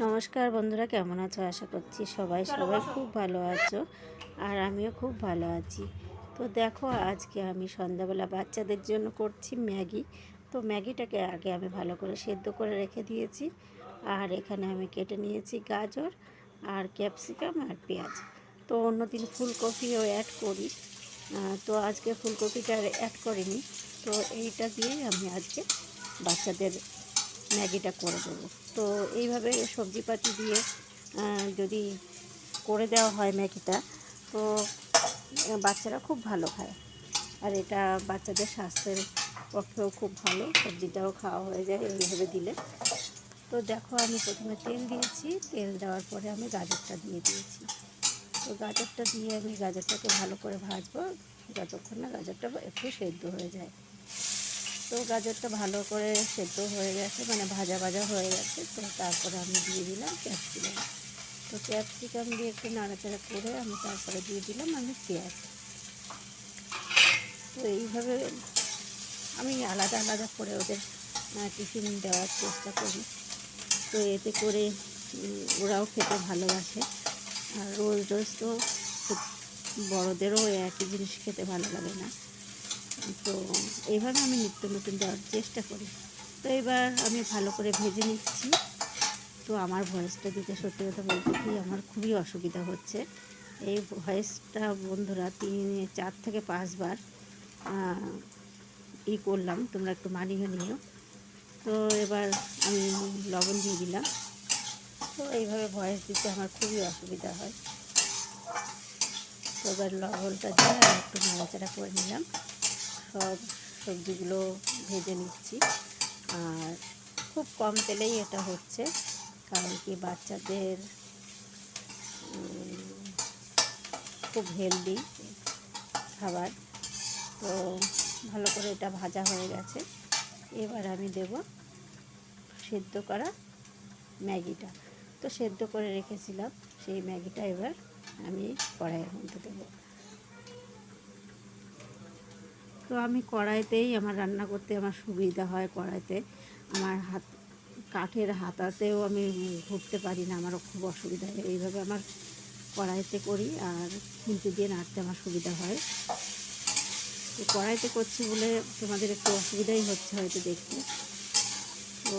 নমস্কার বন্ধুরা, কেমন আছো? আশা করছি সবাই খুব ভালো আছো। আর আমিও খুব ভালো আছি। তো দেখো, আজকে আমি সন্ধ্যাবেলা বাচ্চাদের জন্য করছি ম্যাগি। তো ম্যাগিটাকে আগে আমি ভালো করে সেদ্ধ করে রেখে দিয়েছি। আর এখানে আমি কেটে নিয়েছি গাজর আর ক্যাপসিকাম আর পেঁয়াজ। তো অন্যদিন ফুলকপিও অ্যাড করি, তো আজকে ফুলকপিটা অ্যাড করিনি। তো এইটা দিয়েই আমি আজকে বাচ্চাদের ম্যাগিটা করে দেবো। তো এইভাবে সবজিপাতি দিয়ে যদি করে দেওয়া হয় ম্যাগিটা, তো বাচ্চারা খুব ভালো খায়। আর এটা বাচ্চাদের স্বাস্থ্যের পক্ষেও খুব ভালো, সবজিটাও খাওয়া হয়ে যায় এইভাবে দিলে। তো দেখো, আমি প্রথমে তেল দিয়েছি, তেল দেওয়ার পরে আমি গাজরটা দিয়ে দিয়েছি। তো গাজরটা দিয়ে আমি গাজরটাকে ভালো করে ভাজবো যতক্ষণ না গাজরটা একটু সেদ্ধ হয়ে যায়। তো গাজরটা ভালো করে সেদ্ধ হয়ে গেছে, মানে ভাজা ভাজা হয়ে গেছে। তো তারপরে আমি দিয়ে দিলাম ক্যাপসিকাম। তো ক্যাপসিকাম দিয়ে একটু নাড়াচাড়া করে আমি তারপরে দিয়ে দিলাম আমি পেঁয়াজ। তো এইভাবে আমি আলাদা আলাদা করে ওদের টিফিন দেওয়ার চেষ্টা করি। তো এতে করে ওরাও খেতে ভালোবাসে। আর রোজ রোজ তো বড়োদেরও একই জিনিস খেতে ভালো লাগে না। তো এইভাবে আমি নিত্য নতুন দেওয়ার চেষ্টা করি। তো এবার আমি ভালো করে ভেজে নিচ্ছি। তো আমার ভয়েসটা দিতে সত্যি কথা বলতে কি আমার খুবই অসুবিধা হচ্ছে। এই ভয়েসটা বন্ধুরা 4 থেকে 5 বার করলাম, তোমরা একটু মানিয়ে নিও। তো এবার আমি লবণ দিয়ে দিলাম। তো এইভাবে ভয়েস দিতে আমার খুবই অসুবিধা হয়। তো এবার লবণটা দিয়ে আমি একটু নাড়াচাড়া করে নিলাম। সব সবজিগুলো ভেজে নিচ্ছি। আর খুব কম তেলেই এটা হচ্ছে, কারণ কি বাচ্চাদের খুব হেলদি খাবার। তো ভালো করে এটা ভাজা হয়ে গেছে। এবার আমি দেব সেদ্ধ করা ম্যাগিটা। তো সেদ্ধ করে রেখেছিলাম সেই ম্যাগিটা এবার আমি কড়াইয়ের মধ্যে দেবো। তো আমি কড়াইতেই আমার রান্না করতে আমার সুবিধা হয়। কড়াইতে আমার কাঠের হাতাতেও আমি ঘুরতে পারি না, আমারও খুব অসুবিধা হয়। এইভাবে আমার কড়াইতে করি, আর খুন্তি দিয়ে নাড়তে আমার সুবিধা হয়। তো কড়াইতে করছি বলে তোমাদের একটু অসুবিধাই হচ্ছে হয়তো দেখতে, তো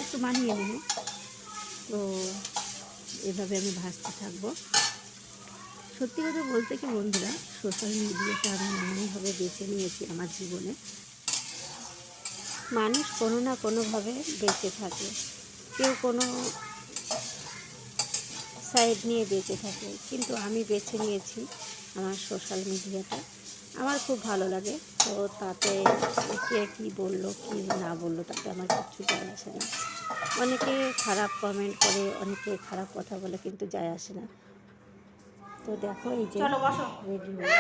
একটু মানিয়ে নিব। তো এভাবে আমি ভাজতে থাকবো। সত্যি কথা বলতে কি বন্ধুরা, সোশ্যাল মিডিয়াটা আমি এমনভাবে বেছে নিয়েছি আমার জীবনে। মানুষ কোনো না কোনোভাবে বেঁচে থাকে, কেউ কোনো সাইড নিয়ে বেঁচে থাকে, কিন্তু আমি বেছে নিয়েছি আমার সোশ্যাল মিডিয়াটা। আমার খুব ভালো লাগে। তো তাতে কে কী বললো কী না বললো তাতে আমার কিচ্ছু যায় আসে না। অনেকে খারাপ কমেন্ট করে, অনেকে খারাপ কথা বলে, কিন্তু যায় আসে না। তো দেখো, এই যে রেডি হয়ে